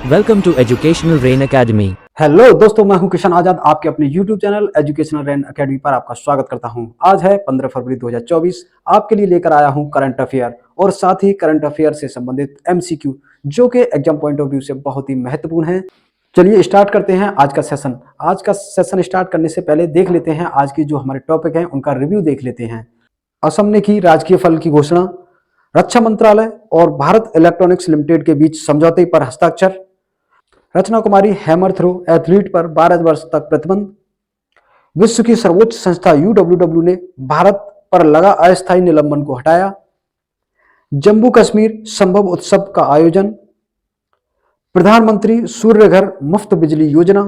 Welcome to Educational Rain Academy. Hello दोस्तों, मैं हूं किशन आजाद। आपके अपने YouTube channel educational rain academy पर आपका स्वागत करता हूं। आज है 15 फरवरी 2024। आपके लिए लेकर आया हूं करंट अफेयर और साथ ही करंट अफेयर से संबंधित MCQ जो कि एग्जाम पॉइंट ऑफ व्यू से बहुत ही महत्वपूर्ण है। चलिए स्टार्ट करते हैं आज का सेशन। आज का सेशन स्टार्ट करने से पहले देख लेते हैं आज की जो हमारे टॉपिक हैं उनका रिव्यू देख लेते हैं। असम ने की राजकीय फल की घोषणा, रक्षा मंत्रालय और भारत इलेक्ट्रॉनिक्स लिमिटेड के बीच समझौते पर हस्ताक्षर, रचना कुमारी हैमर थ्रो एथलीट पर 12 वर्ष तक प्रतिबंध, विश्व की सर्वोच्च संस्था UWW ने भारत पर लगा अस्थायी निलंबन को हटाया, जम्मू कश्मीर संभव उत्सव का आयोजन, प्रधानमंत्री सूर्य घर मुफ्त बिजली योजना,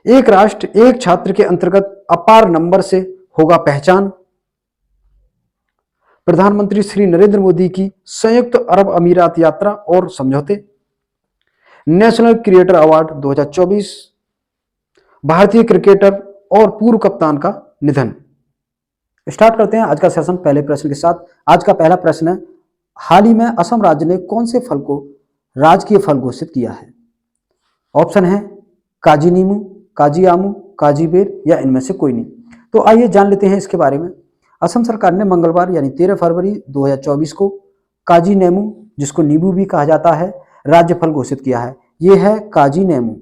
एक राष्ट्र एक छात्र के अंतर्गत अपार नंबर से होगा पहचान, प्रधानमंत्री श्री नरेंद्र मोदी की संयुक्त अरब अमीरात यात्रा और समझौते, नेशनल क्रिएटर अवार्ड 2024, भारतीय क्रिकेटर और पूर्व कप्तान का निधन। स्टार्ट करते हैं आज का सेशन पहले प्रश्न के साथ। आज का पहला प्रश्न है, हाल ही में असम राज्य ने कौन से फल को राजकीय फल घोषित किया है? ऑप्शन है काजी नीमू, काजी आमू, काजी बेर या इनमें से कोई नहीं। तो आइए जान लेते हैं इसके बारे में। असम सरकार ने मंगलवार यानी 13 फरवरी 2024 को काजी नेमू, जिसको नींबू भी कहा जाता है, राज्य फल घोषित किया है। यह है काजी नेमू।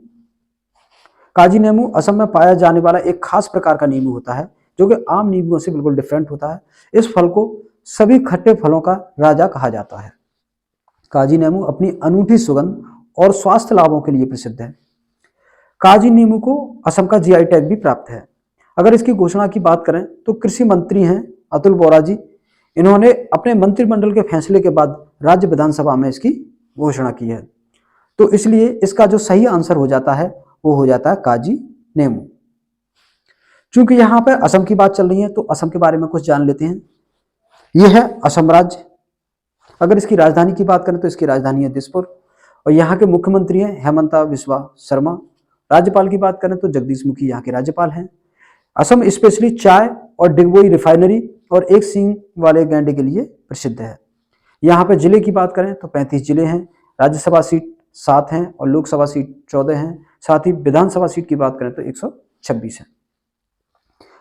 काजी नेमू असम में पाया जाने वाला एक खास प्रकार का नींबू होता है जो कि आम नींबुओं से बिल्कुल डिफरेंट होता है। इस फल को सभी खट्टे फलों का राजा कहा जाता है। काजी नेमू अपनी अनूठी सुगंध और स्वास्थ्य लाभों के लिए प्रसिद्ध है। काजी नींबू को असम का GI टैग भी प्राप्त है। अगर इसकी घोषणा की बात करें तो कृषि मंत्री हैं अतुल बोरा जी। इन्होंने अपने मंत्रिमंडल के फैसले के बाद राज्य विधानसभा में इसकी घोषणा की है। तो इसलिए इसका जो सही आंसर हो जाता है वो हो जाता है काजी नेमू। चूंकि यहाँ पे असम की बात चल रही है तो असम के बारे में कुछ जान लेते हैं। यह है असम राज्य। अगर इसकी राजधानी की बात करें तो इसकी राजधानी है दिसपुर और यहाँ के मुख्यमंत्री हैं हेमंता बिस्वा शर्मा। राज्यपाल की बात करें तो जगदीश मुखी यहाँ के राज्यपाल हैं। असम स्पेशली चाय और डिगबोई रिफाइनरी और एक सींग वाले गैंडे के लिए प्रसिद्ध है। यहाँ पे जिले की बात करें तो 35 जिले हैं, राज्यसभा सीट 7 हैं और लोकसभा सीट 14 हैं। साथ ही विधानसभा सीट की बात करें तो 126 है।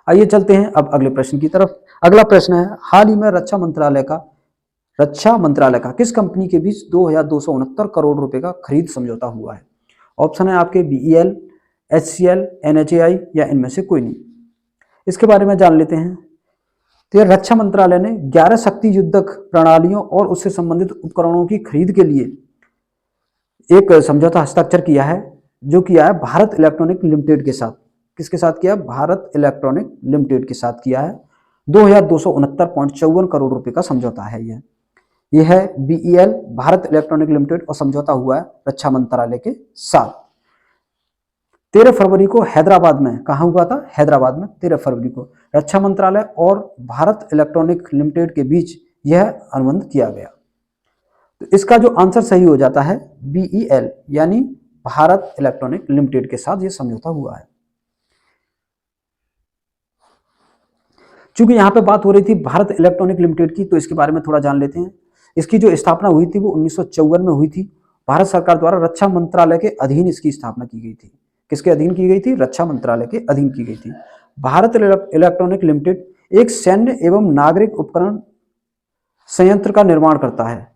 आइए चलते हैं अब अगले प्रश्न की तरफ। अगला प्रश्न है, हाल ही में रक्षा मंत्रालय का किस कंपनी के बीच 2269 करोड़ रुपए का खरीद समझौता हुआ है? ऑप्शन है आपके BEL, HCL, NHAI या इनमें से कोई नहीं। इसके बारे में जान लेते हैं। तो रक्षा मंत्रालय ने 11 शक्ति युद्धक प्रणालियों और उससे संबंधित उपकरणों की खरीद के लिए एक समझौता हस्ताक्षर किया है, जो किया है भारत इलेक्ट्रॉनिक लिमिटेड के साथ। किसके साथ किया? भारत इलेक्ट्रॉनिक लिमिटेड के साथ किया है। 2269.54 करोड़ रुपए का समझौता है यह है BEL, भारत इलेक्ट्रॉनिक लिमिटेड, और समझौता हुआ है रक्षा मंत्रालय के साथ। 13 फरवरी को हैदराबाद में, कहाँ हुआ था? हैदराबाद में 13 फरवरी को रक्षा मंत्रालय और भारत इलेक्ट्रॉनिक लिमिटेड के बीच यह अनुबंध किया गया। तो इसका जो आंसर सही हो जाता है BEL, यानी भारत इलेक्ट्रॉनिक लिमिटेड के साथ यह समझौता हुआ है। चूंकि यहां पे बात हो रही थी भारत इलेक्ट्रॉनिक लिमिटेड की, तो इसके बारे में थोड़ा जान लेते हैं। इसकी जो स्थापना हुई थी वो 1954 में हुई थी। भारत सरकार द्वारा रक्षा मंत्रालय के अधीन इसकी स्थापना की गई थी। किसके अधीन की गई थी? रक्षा मंत्रालय के अधीन की गई थी। भारत इलेक्ट्रॉनिक लिमिटेड एक सैन्य एवं नागरिक उपकरण संयंत्र का निर्माण करता है।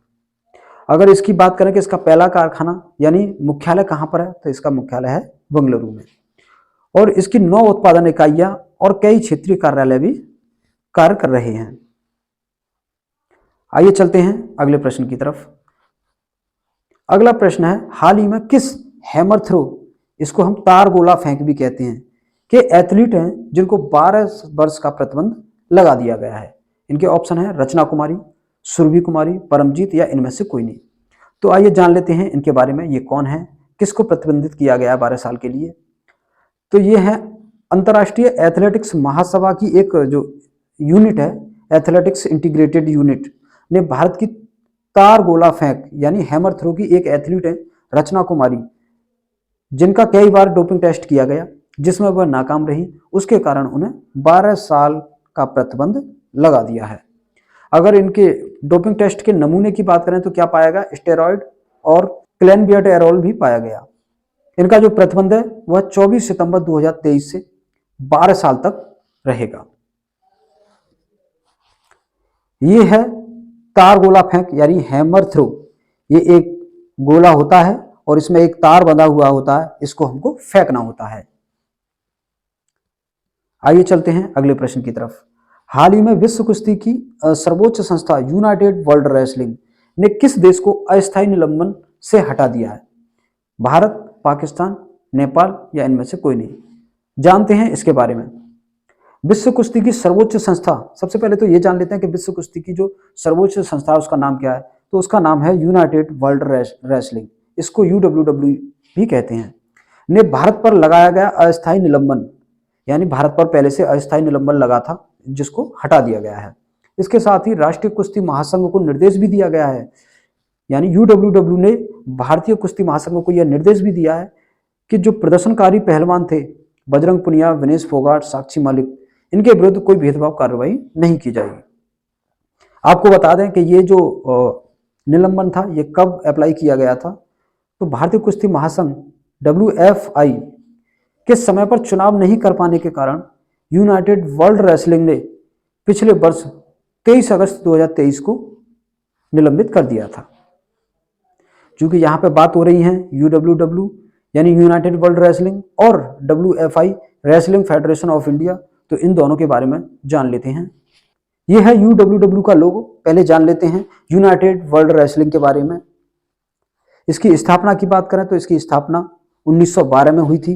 अगर इसकी बात करें कि इसका पहला कारखाना यानी मुख्यालय कहां पर है, तो इसका मुख्यालय है बेंगलुरु में और इसकी 9 उत्पादन इकाइयां और कई क्षेत्रीय कार्यालय भी कार्य कर रहे हैं। आइए चलते हैं अगले प्रश्न की तरफ। अगला प्रश्न है, हाल ही में किस हैमर थ्रो, इसको हम तार गोला फेंक भी कहते हैं, के एथलीट हैं जिनको 12 वर्ष का प्रतिबंध लगा दिया गया है? इनके ऑप्शन है रचना कुमारी, सुरभि कुमारी, परमजीत या इनमें से कोई नहीं। तो आइए जान लेते हैं इनके बारे में। ये कौन है, किसको प्रतिबंधित किया गया है 12 साल के लिए? तो ये है अंतर्राष्ट्रीय एथलेटिक्स महासभा की एक जो यूनिट है, एथलेटिक्स इंटीग्रेटेड यूनिट ने भारत की तार गोला फेंक यानी हैमर थ्रो की एक एथलीट है रचना कुमारी, जिनका कई बार डोपिंग टेस्ट किया गया जिसमें वह नाकाम रही। उसके कारण उन्हें 12 साल का प्रतिबंध लगा दिया है। अगर इनके डोपिंग टेस्ट के नमूने की बात करें तो क्या पाया गया? स्टेरॉयड और क्लैनबियट एरोल भी पाया गया। इनका जो प्रतिबंध है वह 24 सितंबर 2023 से 12 साल तक रहेगा। ये है तार गोला फेंक यानी हैमर थ्रो। ये एक गोला होता है और इसमें एक तार बंधा हुआ होता है, इसको हमको फेंकना होता है। आइए चलते हैं अगले प्रश्न की तरफ। हाल ही में विश्व कुश्ती की सर्वोच्च संस्था यूनाइटेड वर्ल्ड रेसलिंग ने किस देश को अस्थायी निलंबन से हटा दिया है? भारत, पाकिस्तान, नेपाल या इनमें से कोई नहीं। जानते हैं इसके बारे में। विश्व कुश्ती की सर्वोच्च संस्था, सबसे पहले तो ये जान लेते हैं कि विश्व कुश्ती की जो सर्वोच्च संस्था है उसका नाम क्या है। तो उसका नाम है यूनाइटेड वर्ल्ड रेसलिंग, इसको UWW भी कहते हैं, ने भारत पर लगाया गया अस्थायी निलंबन, यानी भारत पर पहले से अस्थायी निलंबन लगा था, जिसको हटा दिया गया है। इसके साथ ही राष्ट्रीय कुश्ती महासंघ को निर्देश भी दिया गया है, यानी UWW ने भारतीय कुश्ती महासंघ को यह निर्देश भी दिया है कि जो प्रदर्शनकारी पहलवान थे, बजरंग पुनिया, विनेश फोगाट, साक्षी मालिक, इनके विरुद्ध कोई भेदभाव कार्रवाई नहीं की जाएगी। आपको बता दें कि ये जो निलंबन था ये कब अप्लाई किया गया था। तो भारतीय कुश्ती महासंघ WFI के समय पर चुनाव नहीं कर पाने के कारण यूनाइटेड वर्ल्ड रेसलिंग ने पिछले वर्ष 23 अगस्त 2023 को निलंबित कर दिया था। क्योंकि यहाँ पे बात हो रही है UWW यानी यूनाइटेड वर्ल्ड रेसलिंग और WFI wrestling federation of India, तो इन दोनों के बारे में जान लेते हैं। यह है UWW का लोगो। पहले जान लेते हैं यूनाइटेड वर्ल्ड रेसलिंग के बारे में। इसकी स्थापना की बात करें तो इसकी स्थापना 1912 में हुई थी।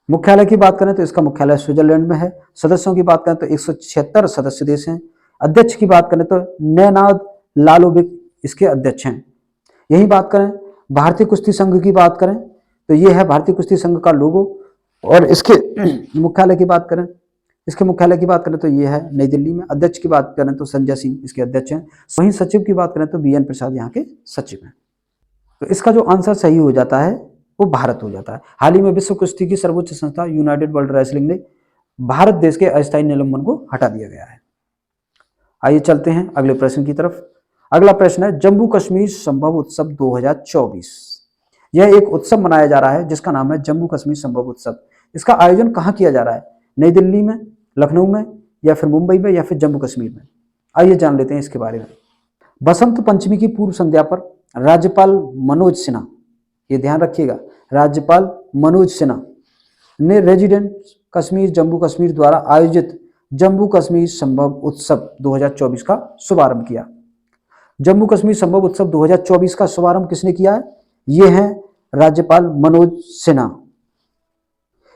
मुख्यालय की बात करें तो इसका मुख्यालय स्विट्जरलैंड में है। सदस्यों की बात करें तो 176 सदस्य देश हैं। अध्यक्ष की बात करें तो नैनाद लालोविक इसके अध्यक्ष हैं। यही बात करें भारतीय कुश्ती संघ की बात करें तो ये है भारतीय कुश्ती संघ का लोगो। और इसके मुख्यालय की बात करें तो ये है नई दिल्ली में। अध्यक्ष की बात करें तो संजय सिंह इसके अध्यक्ष हैं। वहीं सचिव की बात करें तो BN प्रसाद यहाँ के सचिव हैं। तो इसका जो आंसर सही हो जाता है वो भारत हो जाता है। हाल ही में विश्व कुश्ती की सर्वोच्च संस्था यूनाइटेड वर्ल्ड रेसलिंग ने भारत देश के अस्थायी निलंबन को हटा दिया गया है। आइए चलते हैं अगले प्रश्न की तरफ। अगला प्रश्न है जम्मू कश्मीर संभव उत्सव 2024। यह एक उत्सव मनाया जा रहा है जिसका नाम है जम्मू कश्मीर संभव उत्सव। इसका आयोजन कहाँ किया जा रहा है? नई दिल्ली में, लखनऊ में या फिर मुंबई में या फिर जम्मू कश्मीर में? आइए जान लेते हैं इसके बारे में। बसंत पंचमी की पूर्व संध्या पर राज्यपाल मनोज सिन्हा, ये ध्यान रखिएगा, राज्यपाल मनोज सिन्हा ने रेजिडेंट कश्मीर जम्मू कश्मीर द्वारा आयोजित जम्मू कश्मीर संभव उत्सव 2024 का शुभारंभ किया। जम्मू कश्मीर संभव उत्सव 2024 का शुभारंभ किसने किया है? ये है राज्यपाल मनोज सिन्हा।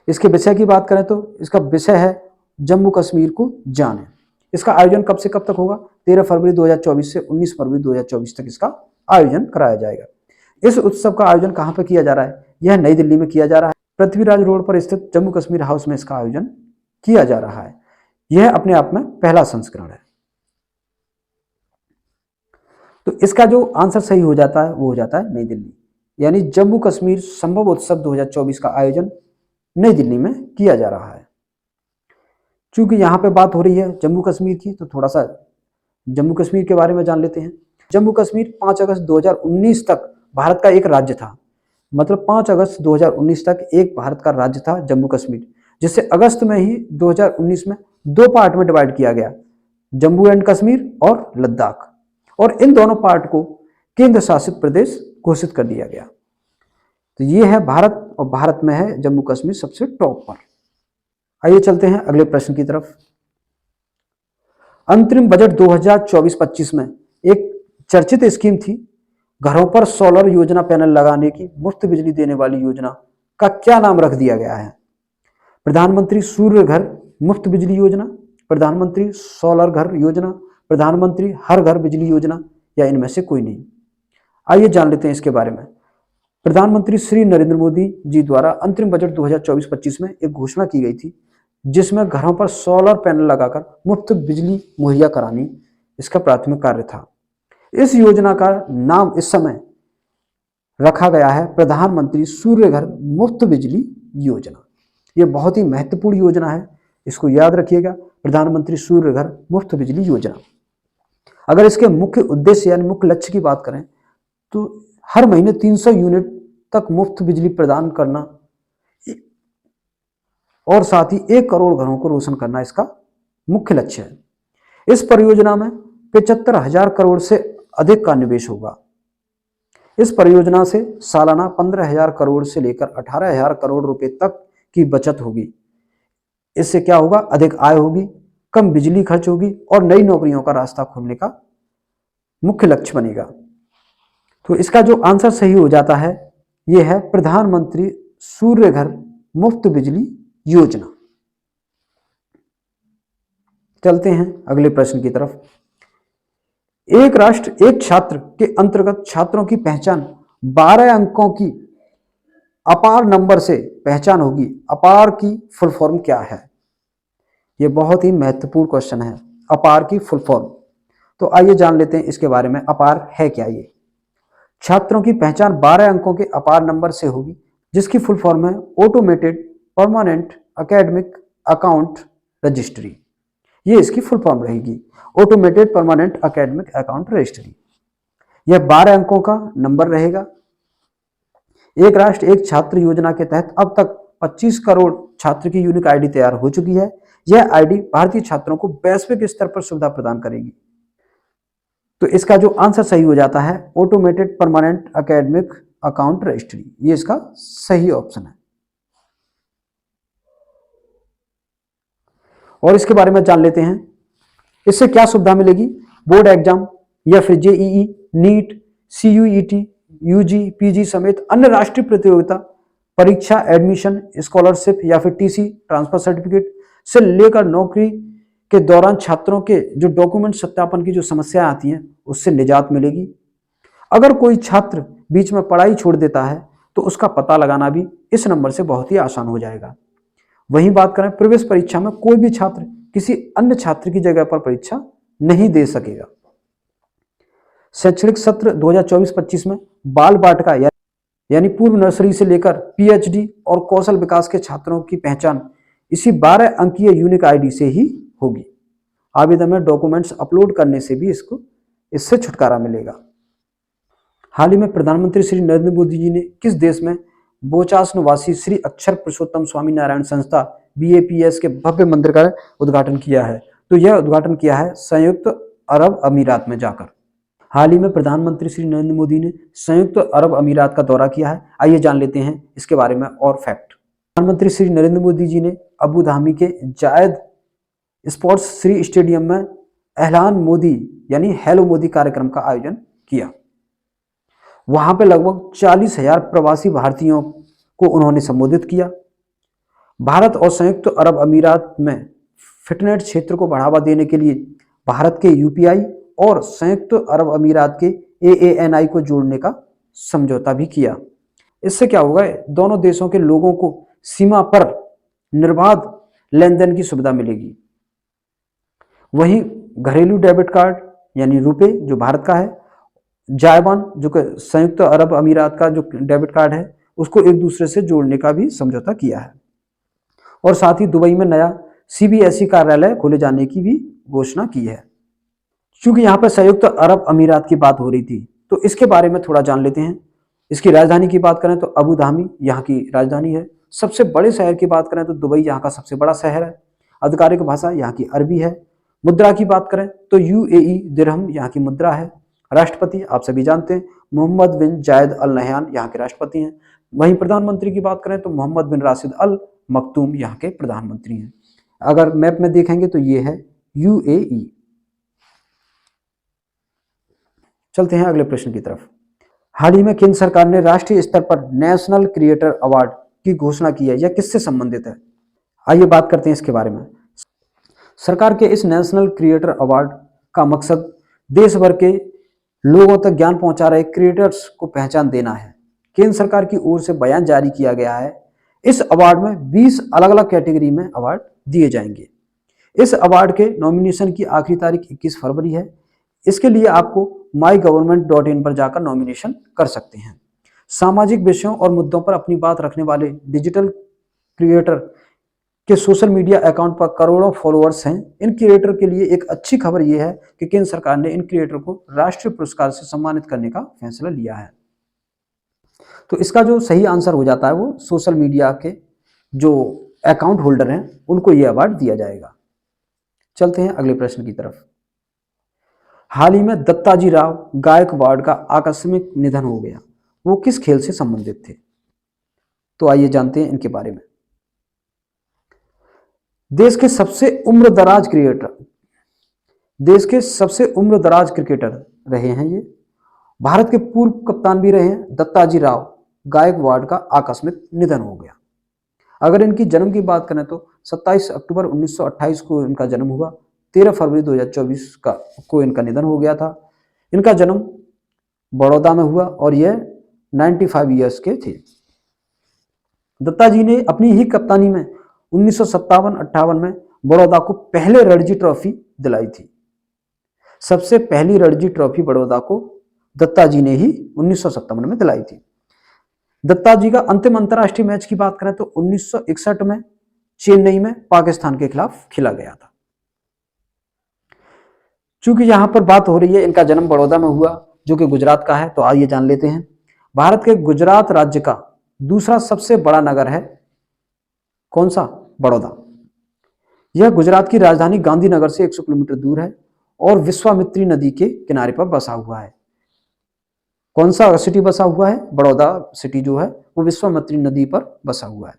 इसके विषय की बात करें तो इसका विषय है जम्मू कश्मीर को जाने। इसका आयोजन कब से कब तक होगा? 13 फरवरी 2024 से 19 फरवरी 2024 तक इसका आयोजन कराया जाएगा। इस उत्सव का आयोजन कहाँ पर किया जा रहा है? यह नई दिल्ली में किया जा रहा है। पृथ्वीराज रोड पर स्थित जम्मू कश्मीर हाउस में इसका आयोजन किया जा रहा है। यह अपने आप में पहला संस्करण है। तो इसका जो आंसर सही हो जाता है वो हो जाता है नई दिल्ली, यानी जम्मू कश्मीर संभव उत्सव 2024 का आयोजन नई दिल्ली में किया जा रहा है। क्योंकि यहाँ पे बात हो रही है जम्मू कश्मीर की, तो थोड़ा सा जम्मू कश्मीर के बारे में जान लेते हैं। जम्मू कश्मीर 5 अगस्त 2019 तक भारत का एक राज्य था। मतलब 5 अगस्त 2019 तक एक भारत का राज्य था जम्मू कश्मीर, जिसे अगस्त में ही 2019 में 2 पार्ट में डिवाइड किया गया, जम्मू एंड कश्मीर और लद्दाख, और इन दोनों पार्ट को केंद्र शासित प्रदेश घोषित कर दिया गया। तो ये है भारत, और भारत में है जम्मू कश्मीर सबसे टॉप पर। आइए चलते हैं अगले प्रश्न की तरफ। अंतरिम बजट 2024-25 में एक चर्चित स्कीम थी घरों पर सोलर योजना पैनल लगाने की, मुफ्त बिजली देने वाली योजना का क्या नाम रख दिया गया है? प्रधानमंत्री सूर्य घर मुफ्त बिजली योजना, प्रधानमंत्री सोलर घर योजना, प्रधानमंत्री हर घर बिजली योजना, या इनमें से कोई नहीं? आइए जान लेते हैं इसके बारे में। प्रधानमंत्री श्री नरेंद्र मोदी जी द्वारा अंतरिम बजट 2024-25 में एक घोषणा की गई थी जिसमें घरों पर सोलर पैनल लगाकर मुफ्त बिजली मुहैया करानी इसका प्राथमिक कार्य था। इस योजना का नाम इस समय रखा गया है प्रधानमंत्री सूर्य घर मुफ्त बिजली योजना। ये बहुत ही महत्वपूर्ण योजना है, इसको याद रखिएगा, प्रधानमंत्री सूर्य घर मुफ्त बिजली योजना। अगर इसके मुख्य उद्देश्य यानी मुख्य लक्ष्य की बात करें तो हर महीने 300 यूनिट तक मुफ्त बिजली प्रदान करना और साथ ही 1 करोड़ घरों को रोशन करना इसका मुख्य लक्ष्य है। इस परियोजना में 75,000 करोड़ से अधिक का निवेश होगा। इस परियोजना से सालाना 15,000 करोड़ से लेकर 18,000 करोड़ रुपए तक की बचत होगी। इससे क्या होगा? अधिक आय होगी, कम बिजली खर्च होगी और नई नौकरियों का रास्ता खोलने का मुख्य लक्ष्य बनेगा। तो इसका जो आंसर सही हो जाता है यह है प्रधानमंत्री सूर्य घर मुफ्त बिजली योजना। चलते हैं अगले प्रश्न की तरफ। एक राष्ट्र एक छात्र के अंतर्गत छात्रों की पहचान 12 अंकों की अपार नंबर से पहचान होगी। अपार की फुल फॉर्म क्या है? यह बहुत ही महत्वपूर्ण क्वेश्चन है, अपार की फुल फॉर्म। तो आइए जान लेते हैं इसके बारे में, अपार है क्या ये। छात्रों की पहचान 12 अंकों के अपार नंबर से होगी, जिसकी फुल फॉर्म है automated permanent academic account registry. ये इसकी फुल फॉर्म रहेगी, automated permanent academic account registry. यह 12 अंकों का नंबर रहेगा। एक राष्ट्र एक छात्र योजना के तहत अब तक 25 करोड़ छात्र की यूनिक आईडी तैयार हो चुकी है। यह आईडी भारतीय छात्रों को वैश्विक स्तर पर सुविधा प्रदान करेगी। तो इसका जो आंसर सही हो जाता है automated permanent academic account registry, ये इसका सही ऑप्शन है। और इसके बारे में जान लेते हैं, इससे क्या सुविधा मिलेगी। बोर्ड एग्जाम या फिर JEE, NEET, CUET, UG, PG समेत अन्य राष्ट्रीय प्रतियोगिता परीक्षा, एडमिशन, स्कॉलरशिप या फिर टीसी ट्रांसफर सर्टिफिकेट से लेकर नौकरी के दौरान छात्रों के जो डॉक्यूमेंट सत्यापन की जो समस्याएं आती हैं उससे निजात मिलेगी। अगर कोई छात्र बीच में पढ़ाई छोड़ देता है तो उसका पता लगाना भी इस नंबर से बहुत ही आसान हो जाएगा। वहीं बात करें प्रवेश परीक्षा में, कोई भी छात्र किसी अन्य छात्र की जगह पर परीक्षा नहीं दे सकेगा। शैक्षणिक सत्र 2024-25 में बाल बाटिका यानी पूर्व नर्सरी से लेकर पीएचडी और कौशल विकास के छात्रों की पहचान इसी 12 अंकीय यूनिक आईडी से ही होगी। आवेदन में डॉक्यूमेंट्स अपलोड करने से भी इससे छुटकारा मिलेगा। हाल ही में प्रधानमंत्री श्री नरेंद्र मोदी जी ने किस देश में बोचास निवासी श्री अक्षर पुरुषोत्तम स्वामी नारायण संस्था BAPS के भव्य मंदिर का उद्घाटन किया है? तो यह उद्घाटन किया है संयुक्त अरब अमीरात में जाकर। हाल ही में प्रधानमंत्री श्री नरेंद्र मोदी ने संयुक्त अरब अमीरात का दौरा किया है। आइए जान लेते हैं इसके बारे में और फैक्ट। प्रधानमंत्री श्री नरेंद्र मोदी जी ने अबू धाबी के जायद स्पोर्ट्स श्री स्टेडियम में एहलान मोदी यानी हेलो मोदी कार्यक्रम का आयोजन किया। वहां पे लगभग 40,000 प्रवासी भारतीयों को उन्होंने संबोधित किया। भारत और संयुक्त अरब अमीरात में फिटनेस क्षेत्र को बढ़ावा देने के लिए भारत के UPI और संयुक्त अरब अमीरात के AANI को जोड़ने का समझौता भी किया। इससे क्या होगा, दोनों देशों के लोगों को सीमा पर निर्बाध लेन देन की सुविधा मिलेगी। वहीं घरेलू डेबिट कार्ड यानी रुपए जो भारत का है, जायबान जो संयुक्त अरब अमीरात का जो डेबिट कार्ड है, उसको एक दूसरे से जोड़ने का भी समझौता किया है। और साथ ही दुबई में नया CBSE कार्यालय खोले जाने की भी घोषणा की है। क्योंकि यहाँ पर संयुक्त अरब अमीरात की बात हो रही थी तो इसके बारे में थोड़ा जान लेते हैं। इसकी राजधानी की बात करें तो अबू धाबी यहाँ की राजधानी है। सबसे बड़े शहर की बात करें तो दुबई यहाँ का सबसे बड़ा शहर है। आधिकारिक भाषा यहाँ की अरबी है। मुद्रा की बात करें तो UAE दिरहम यहाँ की मुद्रा है। राष्ट्रपति आप सभी जानते हैं मोहम्मद बिन जायद अल नहयान यहाँ के राष्ट्रपति हैं। वहीं प्रधानमंत्री की बात करें तो मोहम्मद बिन राशिद अल मखतूम यहाँ के प्रधानमंत्री हैं। अगर मैप में देखेंगे तो ये है UAE। चलते हैं अगले प्रश्न की तरफ। हाल ही में केंद्र सरकार ने राष्ट्रीय स्तर पर नेशनल क्रिएटर अवार्ड की घोषणा की है। यह किससे संबंधित है? आइए बात करते हैं इसके बारे में। सरकार के इस नेशनल क्रिएटर अवार्ड का मकसद देश भर के लोगों तक ज्ञान पहुंचा रहे क्रिएटर्स को पहचान देना है। केंद्र सरकार की ओर से बयान जारी किया गया है। इस अवार्ड में 20 अलग अलग कैटेगरी में अवार्ड दिए जाएंगे। इस अवार्ड के नॉमिनेशन की आखिरी तारीख 21 फरवरी है। इसके लिए आपको mygovernment.in पर जाकर नॉमिनेशन कर सकते हैं। सामाजिक विषयों और मुद्दों पर अपनी बात रखने वाले डिजिटल क्रिएटर के सोशल मीडिया अकाउंट पर करोड़ों फॉलोअर्स हैं। इन क्रिएटर के लिए एक अच्छी खबर यह है कि केंद्र सरकार ने इन क्रिएटर को राष्ट्रीय पुरस्कार से सम्मानित करने का फैसला लिया है। तो इसका जो सही आंसर हो जाता है वो सोशल मीडिया के जो अकाउंट होल्डर हैं उनको ये अवार्ड दिया जाएगा। चलते हैं अगले प्रश्न की तरफ। हाल ही में दत्ताजी राव गायकवाड़ का आकस्मिक निधन हो गया, वो किस खेल से संबंधित थे? तो आइए जानते हैं इनके बारे में। देश के सबसे उम्रदराज क्रिकेटर रहे हैं ये। भारत के पूर्व कप्तान भी रहे हैं। दत्ताजी राव गायकवाड़ का आकस्मिक निधन हो गया। अगर इनकी जन्म की बात करें तो 27 अक्टूबर 1928 को इनका जन्म हुआ। 13 फरवरी 2024 को इनका निधन हो गया था। इनका जन्म बड़ौदा में हुआ और यह 95 ईयर्स के थे। दत्ता जी ने अपनी ही कप्तानी में 1957-58 में बड़ौदा को पहले रणजी ट्रॉफी दिलाई थी। सबसे पहली रणजी ट्रॉफी बड़ौदा को दत्ता जी ने ही 1957 में दिलाई थी। दत्ता जी का अंतिम अंतर्राष्ट्रीय मैच की बात करें तो 1961 में चेन्नई में पाकिस्तान के खिलाफ खेला गया था। चूंकि यहां पर बात हो रही है इनका जन्म बड़ौदा में हुआ जो कि गुजरात का है, तो आइए जान लेते हैं। भारत के गुजरात राज्य का दूसरा सबसे बड़ा नगर है कौन सा? बड़ौदा। यह गुजरात की राजधानी गांधीनगर से 100 किलोमीटर दूर है और विश्वामित्री नदी के किनारे पर बसा हुआ है। कौन सा सिटी बसा हुआ है? बड़ौदा सिटी जो है वो विश्वामित्री नदी पर बसा हुआ है।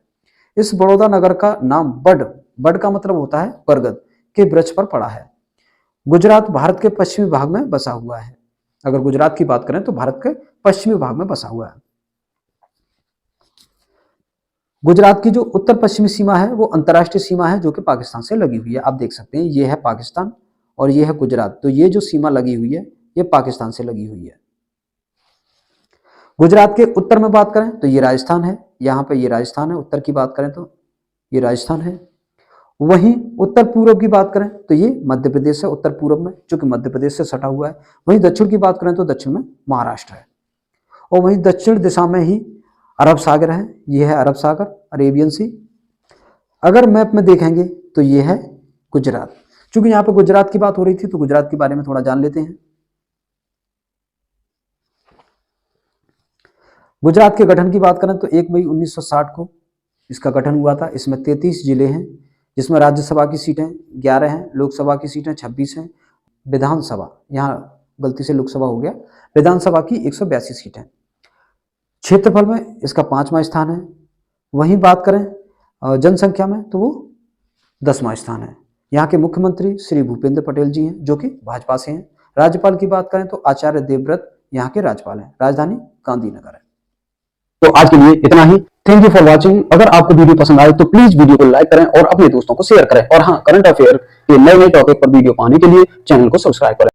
इस बड़ौदा नगर का नाम बड़ का मतलब होता है बरगद के वृक्ष पर पड़ा है। गुजरात भारत के पश्चिमी भाग में बसा हुआ है। अगर गुजरात की बात करें तो भारत के पश्चिमी भाग में बसा हुआ है। गुजरात की जो उत्तर पश्चिमी सीमा है वो अंतर्राष्ट्रीय सीमा है जो कि पाकिस्तान से लगी हुई है। आप देख सकते हैं ये है पाकिस्तान और ये है गुजरात, तो ये जो सीमा लगी हुई है ये पाकिस्तान से लगी हुई है। गुजरात के उत्तर में बात करें तो ये राजस्थान है, यहाँ पे ये राजस्थान है। उत्तर की बात करें तो ये राजस्थान है। वहीं उत्तर पूर्व की बात करें तो ये मध्य प्रदेश है, उत्तर पूर्व में जो कि मध्य प्रदेश से सटा हुआ है। वहीं दक्षिण की बात करें तो दक्षिण में महाराष्ट्र है और वहीं दक्षिण दिशा में ही अरब सागर है। ये है अरब सागर, अरेबियन सी। अगर मैप में देखेंगे तो ये है गुजरात। चूंकि यहाँ पर गुजरात की बात हो रही थी तो गुजरात के बारे में थोड़ा जान लेते हैं। गुजरात के गठन की बात करें तो 1 मई 1960 को इसका गठन हुआ था। इसमें 33 जिले हैं जिसमें राज्यसभा की सीटें 11 हैं, लोकसभा की सीटें 26 हैं, विधानसभा, यहाँ गलती से लोकसभा हो गया, विधानसभा की 182 सीटें। क्षेत्रफल में इसका 5वां स्थान है। वहीं बात करें जनसंख्या में तो वो 10वां स्थान है। यहाँ के मुख्यमंत्री श्री भूपेंद्र पटेल जी हैं जो कि भाजपा से हैं। राज्यपाल की बात करें तो आचार्य देवव्रत यहाँ के राज्यपाल हैं। राजधानी गांधीनगर है। तो आज के लिए इतना ही। Thank you for watching. अगर आपको वीडियो पसंद आए तो प्लीज वीडियो को लाइक करें और अपने दोस्तों को शेयर करें। और हाँ, करंट अफेयर के नए टॉपिक पर वीडियो पाने के लिए चैनल को सब्सक्राइब करें।